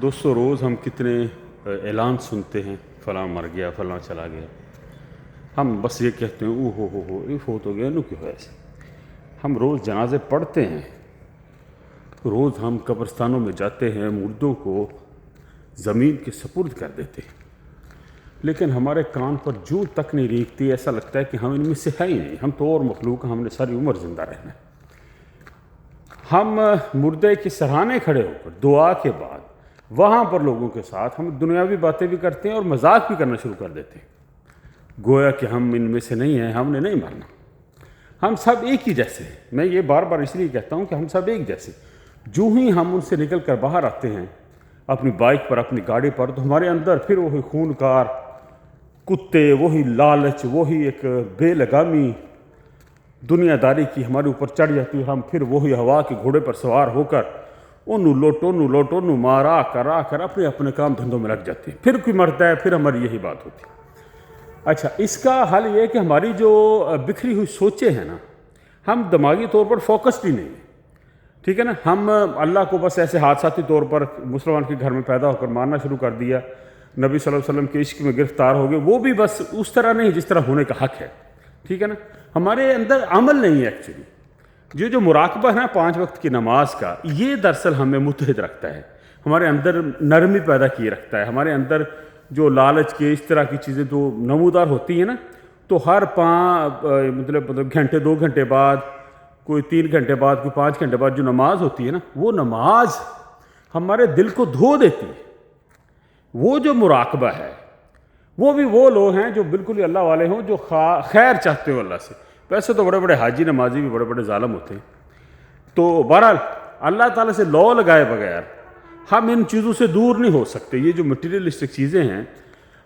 دوستو روز ہم کتنے اعلان سنتے ہیں، فلاں مر گیا، فلاں چلا گیا. ہم بس یہ کہتے ہیں او ہو یہ فوت ہو گیا، نو کیوں ہے ایسے. ہم روز جنازے پڑھتے ہیں، روز ہم قبرستانوں میں جاتے ہیں، مردوں کو زمین کے سپرد کر دیتے ہیں، لیکن ہمارے کان پر جوں تک نہیں ریگتی. ایسا لگتا ہے کہ ہم ان میں سے ہے ہی نہیں، ہم تو اور مخلوق ہیں، ہم نے ساری عمر زندہ رہنا ہے. ہم مردے کے سرہانے کھڑے ہو کر دعا کے بعد وہاں پر لوگوں کے ساتھ ہم دنیاوی باتیں بھی کرتے ہیں اور مذاق بھی کرنا شروع کر دیتے ہیں، گویا کہ ہم ان میں سے نہیں ہیں، ہم نے نہیں مرنا، ہم سب ایک ہی جیسے ہیں. میں یہ بار بار اس لیے کہتا ہوں کہ ہم سب ایک جیسے. جو ہی ہم ان سے نکل کر باہر آتے ہیں اپنی بائک پر، اپنی گاڑی پر، تو ہمارے اندر پھر وہی خونکار کتے، وہی لالچ، وہی ایک بے لگامی دنیا داری کی ہمارے اوپر چڑھ جاتی ہے. ہم پھر وہی ہوا کے گھوڑے پر سوار ہو کر انو لوٹو مارا کر اپنے اپنے کام دھندوں میں لگ جاتے ہیں. پھر کوئی مرتا ہے، پھر ہماری یہی بات ہوتی ہے. اچھا، اس کا حل یہ ہے کہ ہماری جو بکھری ہوئی سوچیں ہیں نا، ہم دماغی طور پر فوکسڈ ہی نہیں ہیں، ٹھیک ہے نا. ہم اللہ کو بس ایسے حادثاتی طور پر مسلمان کے گھر میں پیدا ہو کر ماننا شروع کر دیا، نبی صلی اللہ علیہ وسلم کے عشق میں گرفتار ہو گئے، وہ بھی بس اس طرح نہیں جس طرح ہونے کا حق ہے، ٹھیک ہے نا. ہمارے اندر عمل نہیں ہے ایکچولی. جو مراقبہ ہے نا 5 وقت کی نماز کا، یہ دراصل ہمیں متحد رکھتا ہے، ہمارے اندر نرمی پیدا کیے رکھتا ہے. ہمارے اندر جو لالچ کے اس طرح کی چیزیں جو نمودار ہوتی ہیں نا، تو ہر مطلب گھنٹے 2 گھنٹے بعد، کوئی 3 گھنٹے بعد، کوئی 5 گھنٹے بعد جو نماز ہوتی ہے نا، وہ نماز ہمارے دل کو دھو دیتی ہے. وہ جو مراقبہ ہے، وہ بھی وہ لوگ ہیں جو بالکل ہی اللہ والے ہوں، جو خیر چاہتے ہو اللہ سے. ویسے تو بڑے بڑے حاجی نمازی بھی بڑے بڑے ظالم ہوتے ہیں. تو بہرحال اللہ تعالیٰ سے لو لگائے بغیر ہم ان چیزوں سے دور نہیں ہو سکتے. یہ جو مٹیریلسٹک چیزیں ہیں،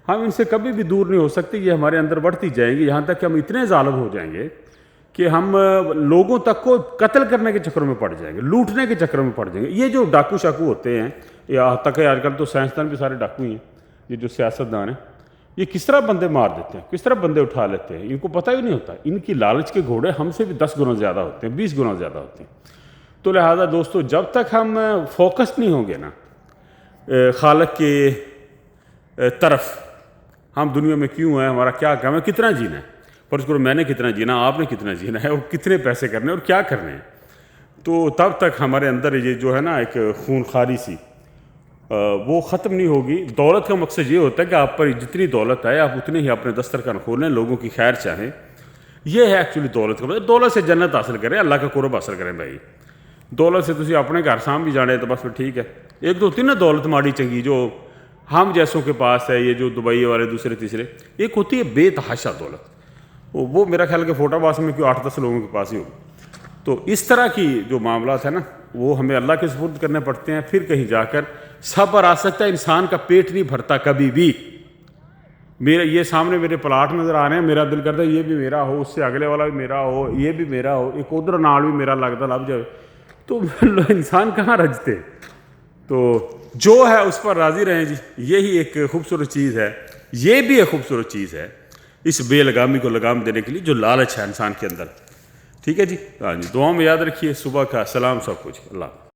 ہم ان سے کبھی بھی دور نہیں ہو سکتے. یہ ہمارے اندر بڑھتی جائیں گی، یہاں تک کہ ہم اتنے ظالم ہو جائیں گے کہ ہم لوگوں تک کو قتل کرنے کے چکر میں پڑ جائیں گے، لوٹنے کے چکر میں پڑ جائیں گے. یہ جو ڈاکو شاکو ہوتے ہیں، یا تک آج کل تو سائنسدان بھی سارے ڈاکو ہی ہیں، یہ جو سیاستدان ہیں، یہ کس طرح بندے مار دیتے ہیں، کس طرح بندے اٹھا لیتے ہیں، ان کو پتہ ہی نہیں ہوتا. ان کی لالچ کے گھوڑے ہم سے بھی 10 گنا زیادہ ہوتے ہیں، 20 گنا زیادہ ہوتے ہیں. تو لہٰذا دوستو، جب تک ہم فوکس نہیں ہوں گے نا خالق کے طرف، ہم دنیا میں کیوں ہیں، ہمارا کیا کام ہے، کتنا جینا ہے، فرض کرو میں نے کتنا جینا، آپ نے کتنا جینا ہے، اور کتنے پیسے کرنے اور کیا کرنے ہیں، تو تب تک ہمارے اندر یہ جو ہے نا ایک خونخواری سی وہ ختم نہیں ہوگی. دولت کا مقصد یہ ہوتا ہے کہ آپ پر جتنی دولت آئے آپ اتنے ہی اپنے دسترخوان کھولیں، لوگوں کی خیر چاہیں. یہ ہے ایکچولی دولت کا مطلب. دولت سے جنت حاصل کریں، اللہ کا قرب حاصل کریں. بھائی دولت سے تسی اپنے گھر سام بھی جانے تو بس پھر ٹھیک ہے. ایک تو ہوتی ہے نا دولت ماڑی چنگی، جو ہم جیسوں کے پاس ہے، یہ جو دبئی والے دوسرے تیسرے. ایک ہوتی ہے بے تحاشا دولت، وہ میرا خیال کہ فوٹو باس میں کوئی 8-10 لوگوں کے پاس ہی ہوگی. تو اس طرح کی جو معاملات ہیں نا، وہ ہمیں اللہ کے سپرد کرنے پڑتے ہیں. پھر کہیں جا کر صبر آ سکتا ہے. انسان کا پیٹ نہیں بھرتا کبھی بھی. میرا یہ سامنے میرے پلاٹ نظر آ رہے ہیں، میرا دل کرتا ہے یہ بھی میرا ہو، اس سے اگلے والا بھی میرا ہو، یہ بھی میرا ہو، ایک ادھر نال بھی میرا لگتا لب جائے. تو انسان کہاں رجتے. تو جو ہے اس پر راضی رہیں جی. یہی ایک خوبصورت چیز ہے. یہ بھی ایک خوبصورت چیز ہے اس بے لگامی کو لگام دینے کے لیے جو لالچ ہے انسان کے اندر. ٹھیک ہے جی. ہاں جی، دعاؤں میں یاد رکھیے. صبح کا سلام سب کچھ. اللہ